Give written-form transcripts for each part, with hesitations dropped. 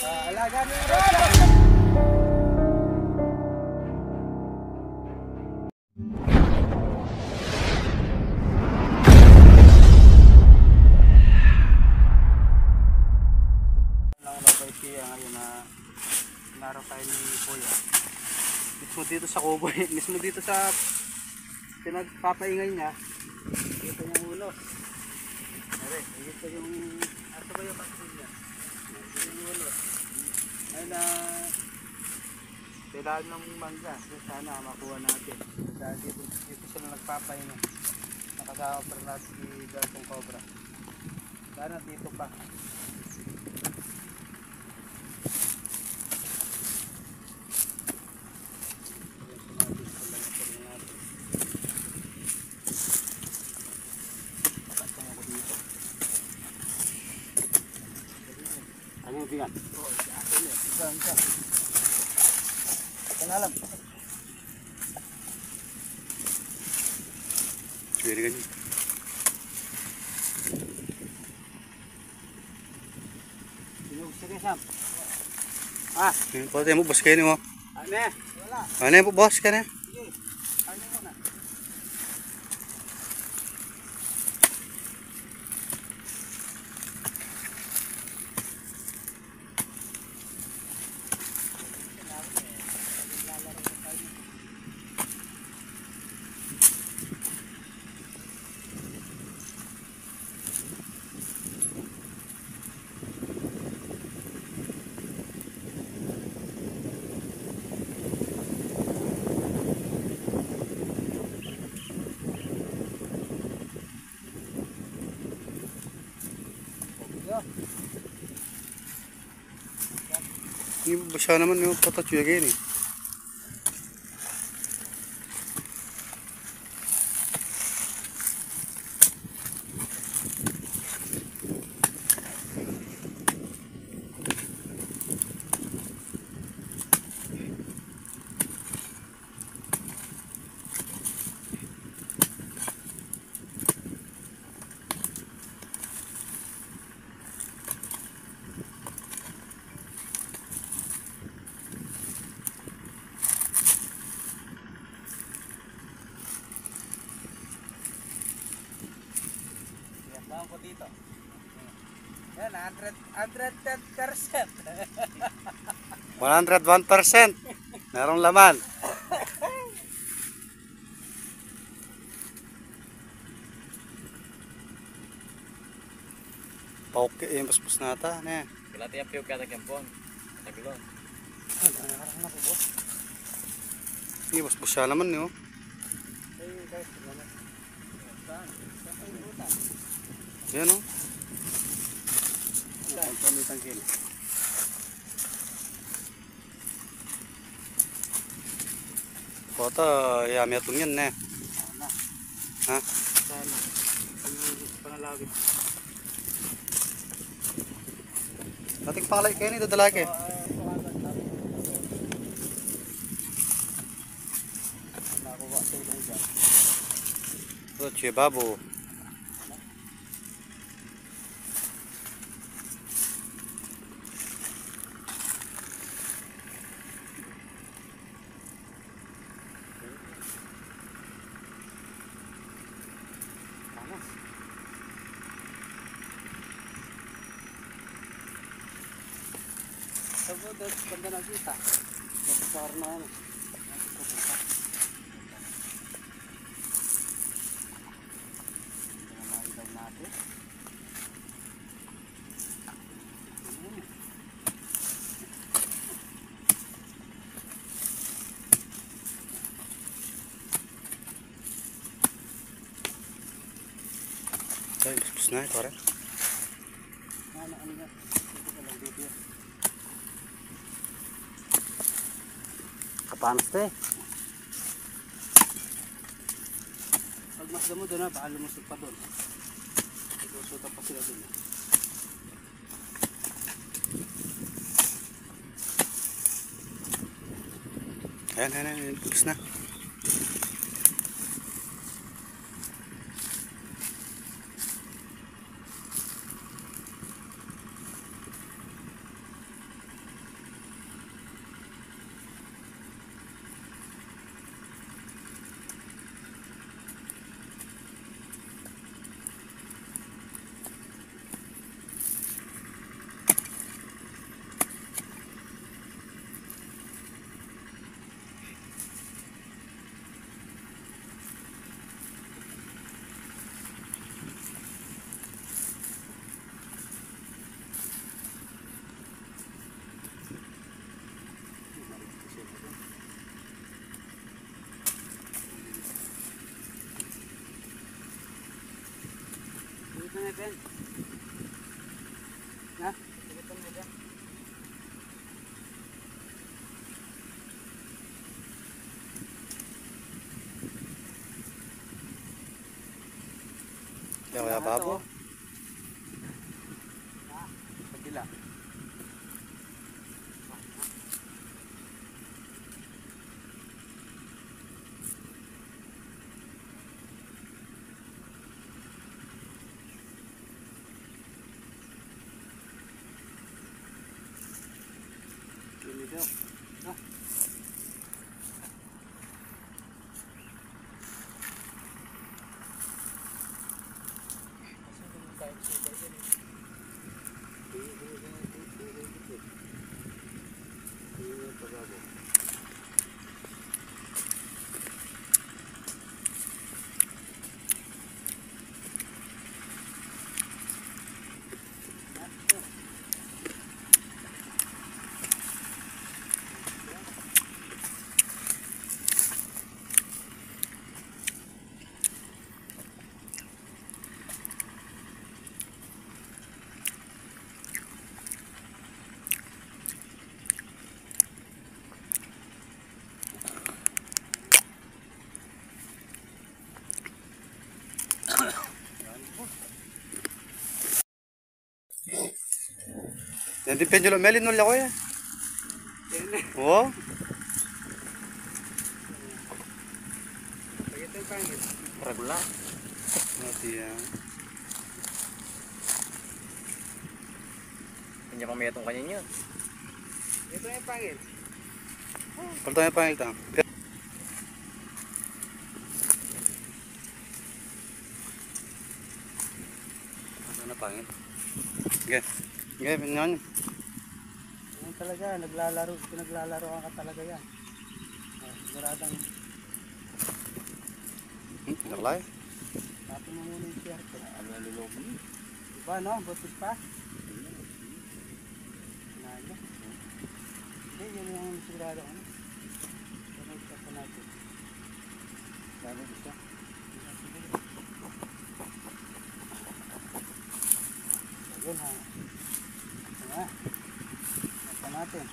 Alaga mo yung araw tayo ni Kuya. Mismo dito sa kubo, mismo dito sa pinagpapaingay niya. Dito yung ulo. Are, dito yung ato ba yung pasin niya? Dito yung ulo. Ayun na kailangan ng mangga. Sana makuha natin. Dahil dito sila nagpapaingay. Nakasama pa rin natin si Daltong Cobra. Sana dito pa. Ano yung bigat? Oo, isa. Kanalam. Sige ganyan. Sige, Sam. Ini po tayo mo, boss kayo mo. Ano? Wala. Ano po, boss ka na? Sige. Ano muna? Ini basa naman yung patatsuya ganyan eh. Ko dito. Yan, 110%. 101%. Merong laman. Pauke yung paspus nata. Ano yan? Kilati yung piyog kata kempon. Tagilon. Nakarang na po, boss. Ini paspus siya naman yun. Ay, guys, salamat. Saan? Saan kayo buta? Yan o. Ang pamitang kilo. Kota, yami atong yan na. Sana. Ha? Sana. Panalawin. Ating palay kayo nito dalaki. Nakuha sa ilong dyan. Ito, chiye babo. Sabi doon, ganda na kita. Napasar na ano. Namahilaw natin. Ay, paspus na ito rin. Ano nga? Ito ka lang video. Kapanas ito eh. Pag masda mo doon baka lumusot pa doon. Lusutan pa sila doon. Ayan, paspus na. Ben. Ha? Sagutan mo dyan. Kaya babo. Kabila. Ini daw. Ah. Yan din pendulo. Melin nul ako ya. Oh. Ito yung pangit. Regular. Mati yan. Hindi pa may itong kanya yun. Ito yung pangit. Palto yung pangil tang. Ano na pangil? Okay. Okay, pinyan. Yan talaga, pinaglalaro ka talaga yan. Siguradang Nakalay. tapon mo muna yung share ko. Alulog. Diba no? Butis pa? Nalo. Hindi, yun yung sigurado ko. Ganun pa po natin. Bago gusto. Ayun ha. Diba? Nasa natin.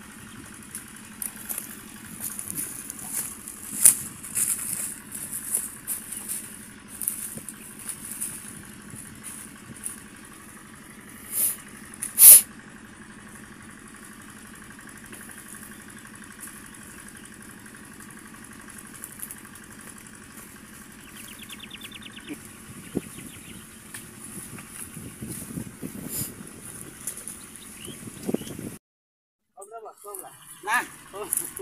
Na!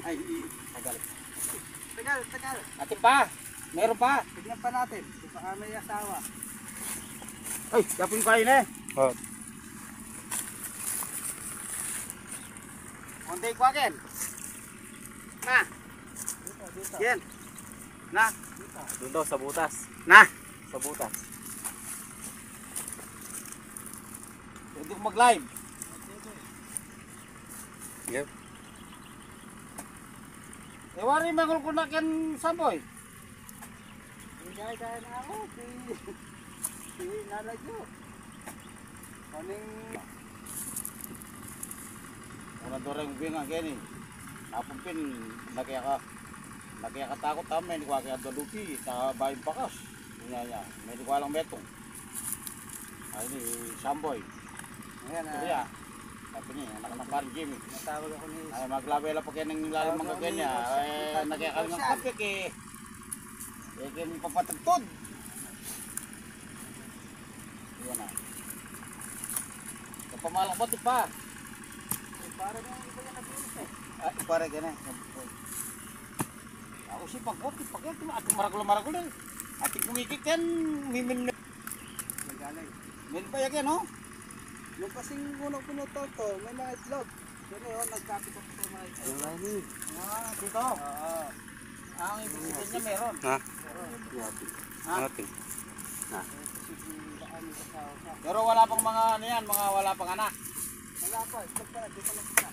Ay, tagal. Tagal. Atin pa! Meron pa! Tignan pa natin. Kung baka may asawa. Ay, yapon kayo na eh. Oh. Konti ko akin. Na! Dito. Yan. Na! Doon daw sa butas. Na! Sa butas. Pwede ko mag-live. Yep. Wari mangul ko na kan samboy. Dahil na ako. Si naradyo. Kaning... Una dorang bingang kini. Napumpin, nagkakatakot kami. Hindi ko kaya dalupi sa bayan bakas. Niya. May di ko alang betong. Ay ni samboy. Ayan na. Kaya. Sabi niya, anak ng parang Jimmy. Natawag ako ni... Ay, maglabay lang pa kayo ng lalim mga ganyan. Ay, nagyakal ng kapik eh. Eh, kayo papatagtod. Iyan na. Kapamalang ba ito pa? Para na yung iba yung nabilis eh. Ay, para ganyan. Ako si pagkoti, pagkoti mo. Ating maragul din. Ating kumikik yan, mimin na. Min pa yan, no? Yung kasing unang pinuto ko, may mga itlog. Yan yun, nagkapit ako sa mga itlog. Dito? Oo. Ang ibig niya meron. Ha? Ha? Natin. Pero wala pang mga ano yan, wala pang anak. Wala pa, itlog pa, dito na sila.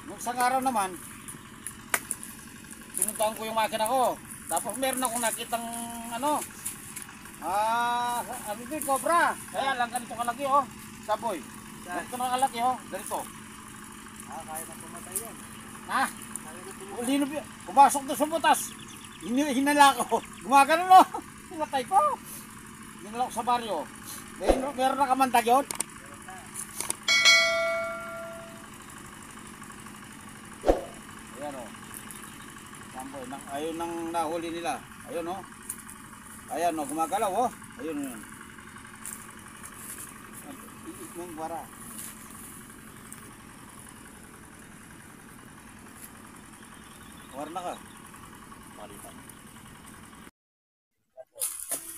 Nung isang araw naman, pinuntahan ko yung makina ko. Tapos meron akong nakitang ano, ano din, cobra. Kaya lang ganito kalaki oh, saboy. Ganito na kalaki oh, ganito. Kaya na pumatay yan. Ha? Linop yun. Pumasok doon sa butas. Hinala ko. Gumagano no. Pinatay ko. Hinala ko sa baryo. Meron na kamandag yun. Ayan o. Samboy. Ayun ang nahuli nila. Ayun o. Ayan o. Gumagalaw o. Ayun yun. Iit mong bara. Warna ka. Palitan.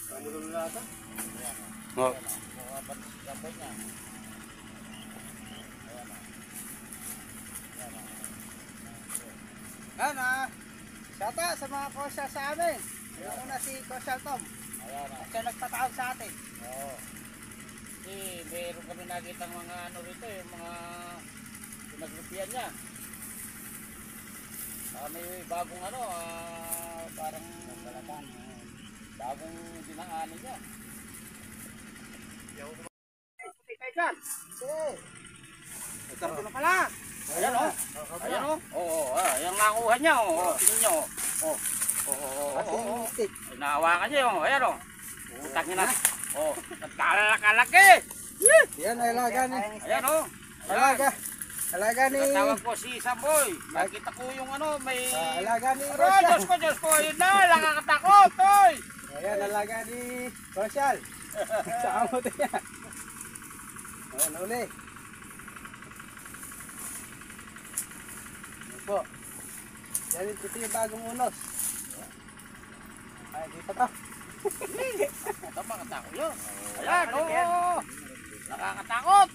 Palitan na natin. Ayan o. Oh. Samboy niya. Ayan o. Ayan o. Yan shoutout sa mga kosyal sa amin. Yung una si Kosyal Tom. Ayan o. Siya nagpatawag sa atin. Oo. Kasi meron kami nakita ng mga ano rito, yung mga pinagrupian niya. May bagong ano, parang bagong dinaanan niya. Puti kayo dyan. Ito na pala. Ayan o. Ayan o. Oo, ayan nakuha niya o. Tingnan niyo o. Oo. Ay, nahawakan niya o. Ayan o. Utang niya na. O, nagkalaki. Yan, alaga ni. Ayan o. Alaga. Alaga ni. Tawag ko si Samboy. Nakita ko yung ano, may... Alaga ni Aray, Kosyal. Diyos ko, yun na, nakakatakot, oy! Ayan, alaga ni Kosyal. Sa amot niya. Ayan, uli. Ayan po. Yan, ito yung bagong unos. Ay, dito to. Ito, makatakot yun. Ayan, oo. Nakakatakot.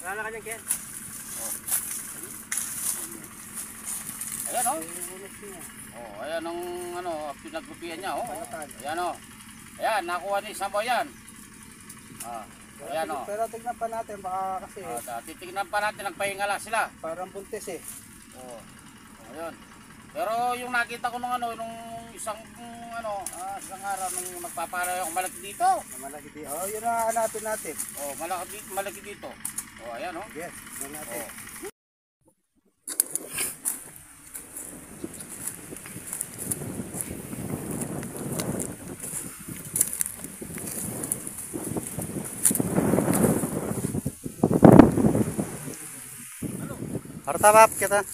Wala ka dyan, Ken. Ayan, o. Yung unos niya. Oh, ayan ang ano, pinagrupian niya, oh. Palatan. Ayan, o. Ayan, nakuha ni Samboy yan. Ayan, o. Pero tignan pa natin, baka kasi Titignan pa natin, nagpahinga lang sila. parang buntis eh. Oh, ayun. Pero yung nakita ko nung ano, nung isang isang araw nung nagpapalay ako malaki dito. Malaki dito. Oh, yun ang hanapin natin. Oh, malaki dito. Oh, ayan oh. Yes, yun natin. Oh. Harta bab kita.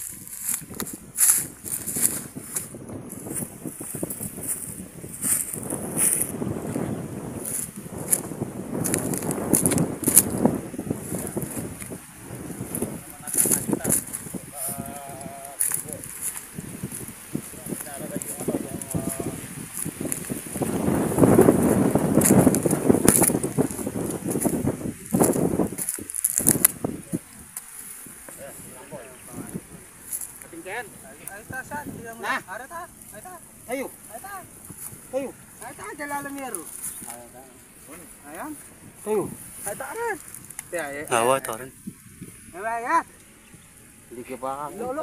Ken. Ay ta sa, tingnan mo. Na. Ara ta. Ay ta. Ayo, Ay ta. ayo, Ay ta, jalalamero. Ayan. ayo. Ay ta ara. Ay, Awa ito rin. ay, ay. Hindi ka pa Lolo.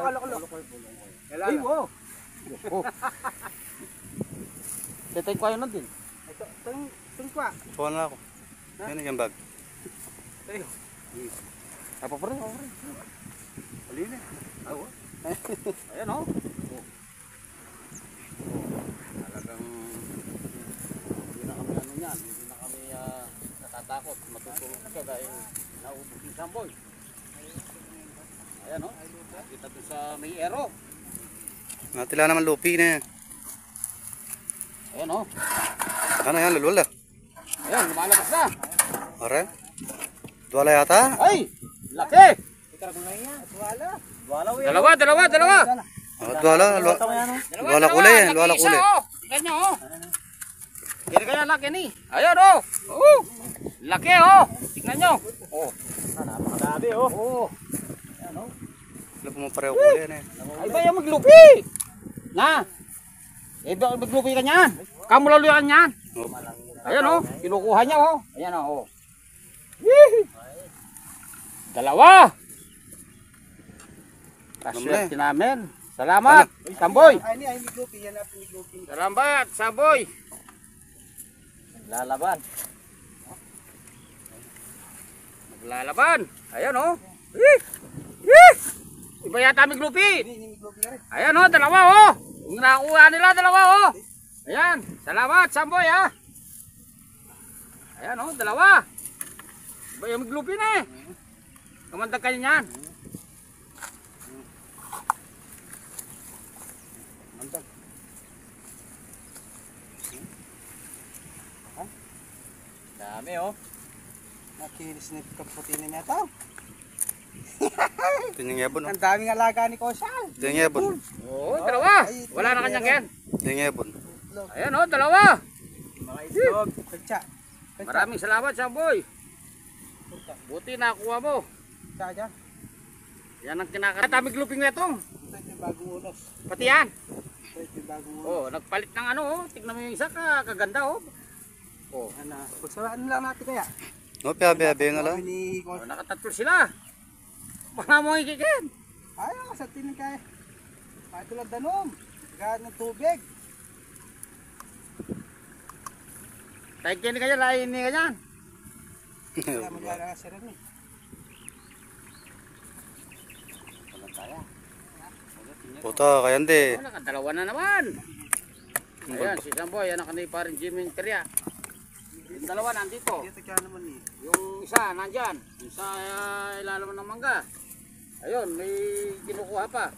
Ay, wow. Oh. Tetay ko ayun natin. Ito, tungkwa. Suwan na ako. Yan yung bag. Apa pa rin? Alin eh. Ayan oh. Talagang hindi na kami ano yan. Hindi na kami natatakot. Matutulog siya dahil naubos yung Samboy. Ayan oh. Nakita doon sa may ero. Natila naman lupi na yan. Ayan oh. Ano yan, lulula? Ayan, lumalabas na. Are? Duwala yata? Ay! Laki! Wala. Dalawa. Oh, duwala. Duwala kulay yan. Duwala Isa kulay. oh. Tingnan nyo oh. Kaya kaya laki ni. Ayun oh. Oh. Laki oh. Tingnan nyo. Oh. Napakadami oh. Oh. Wala po mo pareho kulay yan eh. Ay ba yung maglupi? Na. Eh ba maglupi ka niyan? Kamu lalo yan yan. Oh. Ayan oh. Kinukuha niya oh. Ayan oh. Yee. Dalawa. Kaswerte namin. Salamat, Samboy. Ay, ni Glupi. Yan natin ni Glupi. Salamat, Samboy. Naglalaban. Naglalaban. Ayan oh. Eh! Eh! Iba yata may Glupi. Ni Glupi na rin. Ayan oh, dalawa oh. Yung nakuha nila, dalawa oh. Ayan, salamat, Samboy ha. Ayan oh, dalawa. Iba yung may Glupi na eh. Kamandag kayo niyan. Mandag. Dami oh. Nakilis na kaputinin niya ito. Ito yung yabon. Ang daming alaga ni Kosyal. Ito yung yabon. Oo, dalawa. Wala na kanyang yan. Ito yung yabon. Ayan oh, dalawa. Mga islog. Kutsa. Maraming salamat, Samboy. Buti nakuha mo. Kutsa dyan. Yan ang kinakain. Dami gluping na itong. Ito yung bagong unos. Pati yan. Ito yung bagong unos. Oh, nagpalit ng ano oh. Tignan mo yung isa kaganda oh. Oh, Ano, pagsawaan lang natin kaya. No, piyabi na lang. Sabi ni oh Kosyal. nakatatlo sila. Baka mo ikikin. Ayaw, sa tinin kaya. Patulad danom. Gaan ng tubig. Kahit kini kanya, lain ni kanya. Kaya magyara sa rin eh. Puta, kaya hindi. Oh, nakadalawa na naman. Ayan, si Samboy, yan ang kanay parin Jimmy Teria. Yung dalawa nandito. Dito kaya naman eh. Yung isa nandyan. Yung isa ilalim ng mangga. Ayun, may kinukuha pa.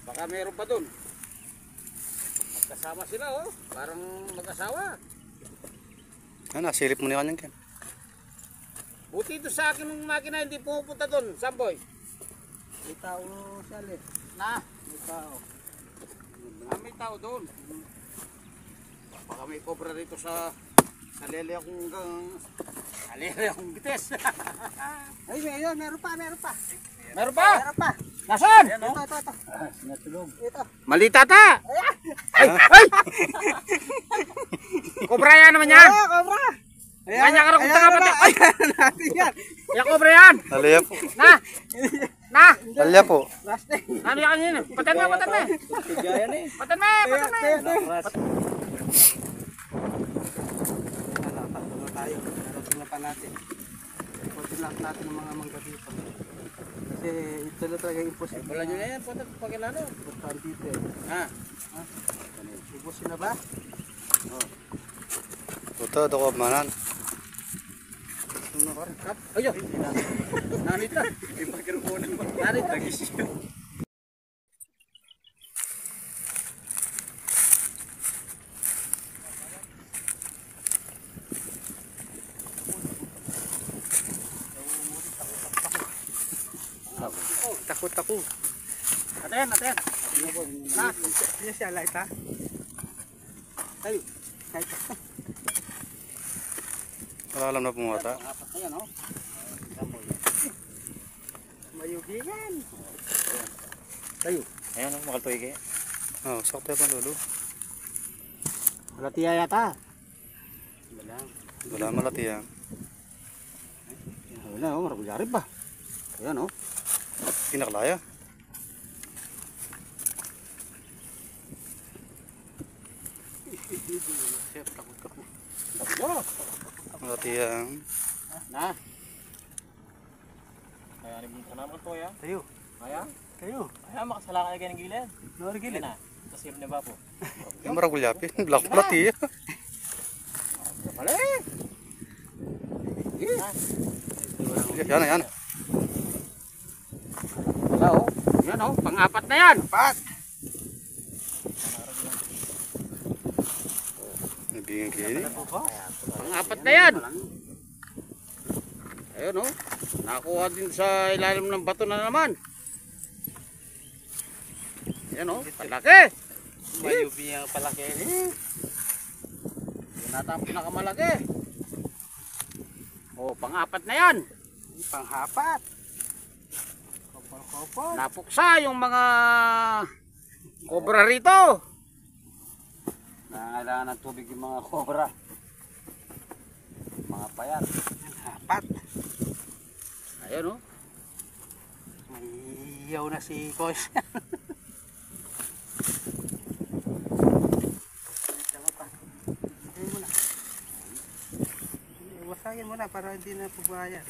Baka meron pa dun. Magkasama sila oh. Parang mag-asawa. Ano, silip mo na kanyang ken. Buti ito sa akin ng makina hindi pumupunta dun, Samboy. May tao siya eh. Na, May tao. may tao dun. Baka may cobra rito sa lele akong lele akong bites. Ay, meron pa. Meron pa? Meron pa. Nasaan? Ito. Natulog. Ito. Mali tata! Ay! Ay! Cobra yan naman yan! Ah, kobra! Kanya ka rin kung tanga pati! Ay! Ayan natin yan. Yan cobra yan! Alaya po. Na! Na! Alaya po. Last day. Ano yan yun? Patan mo! Patan mo! Patan mo! Patan mo! Tatlo na tayo. Narating na pa natin. Kunti lang natin ng mga mangga dito. Kasi ito na talaga imposible. Wala nyo na yan. Patan pagkilano. Puntahan dito eh. Ha? Ibusin na ba? Puta, doko manan. Ayo! Nanita! Nanita! Takot ako. Aten! Aten! Na! Hindi siya light ha? Ay! Kahit Wala alam na pumata. Apat na yan oh. mayugingan. Tayo. Ayan oh, makaltoy kayo. Oh, sakto pa lolo. Malatiya yata. Wala malati yan. Wala oh, maragulyari pa. Ayan oh. Pinaklaya. Takbo! Malati yan. Na! Kaya rin ka naman to ya. Tayo. Kaya? Kayo. Kaya makasala ka kayo ng gilid. Norigilid. Na. Kasi na ba po? Yung maragulyapin. Black malati. Mali! Yan na yan. Wala oh. Yan oh, pang-apat na yan. Pat! Nabingin kini. Pang-apat na yan. Ayun oh. Nakuha din sa ilalim ng bato na naman. Yan oh, palaki. Mayubi ang palaki. Yan nata ang pinakamalaki. Oh, pang-apat na yan. Panghapat. Kopal. Napuksa yung mga cobra rito. Nangangailangan ng tubig yung mga cobra. Mga payat. Hapat. Ayun oh. May iyaw na si Kosh. na para hindi na pagbayan.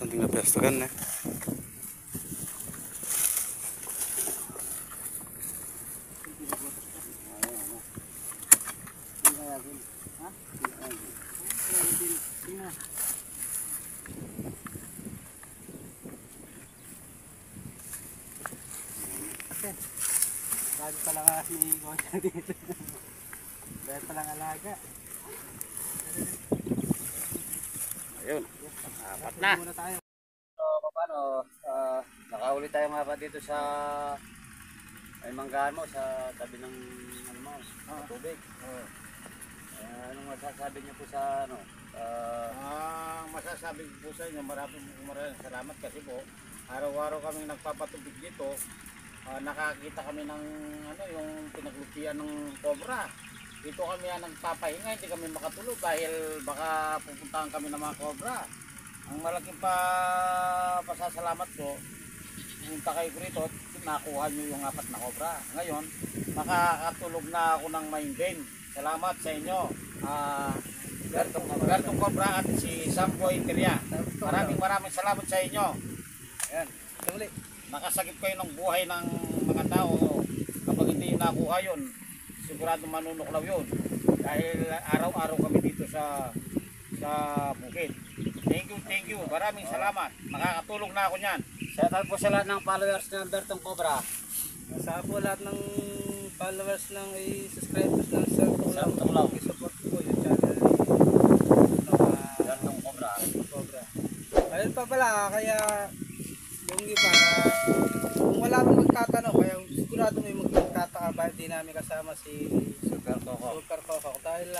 Something na pestogan eh. Bago pala ka ni Gonza dito. Bayan palang alaga. Ayun. Apat na. Muna tayo. So, paano? Nakahuli tayo nga ba dito sa ay manggahan mo sa tabi ng ano mo, tubig. Anong masasabi niyo po sa ano? Ang masasabi ko po sa inyo, maraming salamat kasi po araw-araw kami nagpapatubig dito. Nakakita kami ng ano, yung pinaglutian ng cobra. Dito kami nagpapahinga, hindi kami makatulog dahil baka pupuntahan kami ng mga cobra. Ang malaking pasasalamat ko, punta kayo rito, nakuha nyo yung 4 na cobra. Ngayon, makakatulog na ako ng mahimbing. Salamat sa inyo. Bertong Cobra at si Samboy Teria. Maraming salamat sa inyo. Ayan. Tumuli. Nakasagip kayo ng buhay ng mga tao. Kapag hindi yung nakuha yun, sigurado manunuklaw yun. Dahil araw-araw kami dito sa bukid. Thank you. Maraming salamat. Makakatulog na ako niyan. Shoutout po sa lahat ng followers ng Bertong Cobra. Sa po lahat ng followers ng subscribers ng Sir Tulaw. I-support po yung channel ni Bertong Cobra. Cobra. Ayun pa pala, kaya yung iba, kung wala pang magtatanong, kaya sigurado may magtataka bakit di namin kasama si Super Coco. Super Coco. Dahil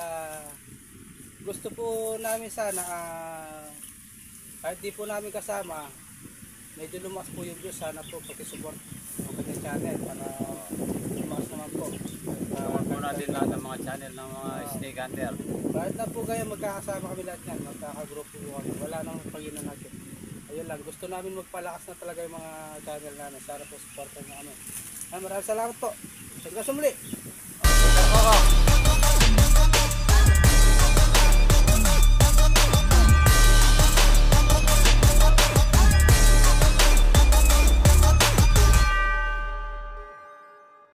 gusto po namin sana, kahit di po namin kasama, medyo lumakas po yung views. Sana po pag-support ang kanyang channel para lumakas naman po. Support po natin lahat ng mga channel ng mga snake hunter. Kahit na po kayo magkakasama kami lahat yan, magkakagrupo po kami, wala nang paginan natin. Ayun lang, gusto namin magpalakas na talaga yung mga channel namin. Sana po supportan nyo kami. Maraming salamat po. Hanggang sa muli.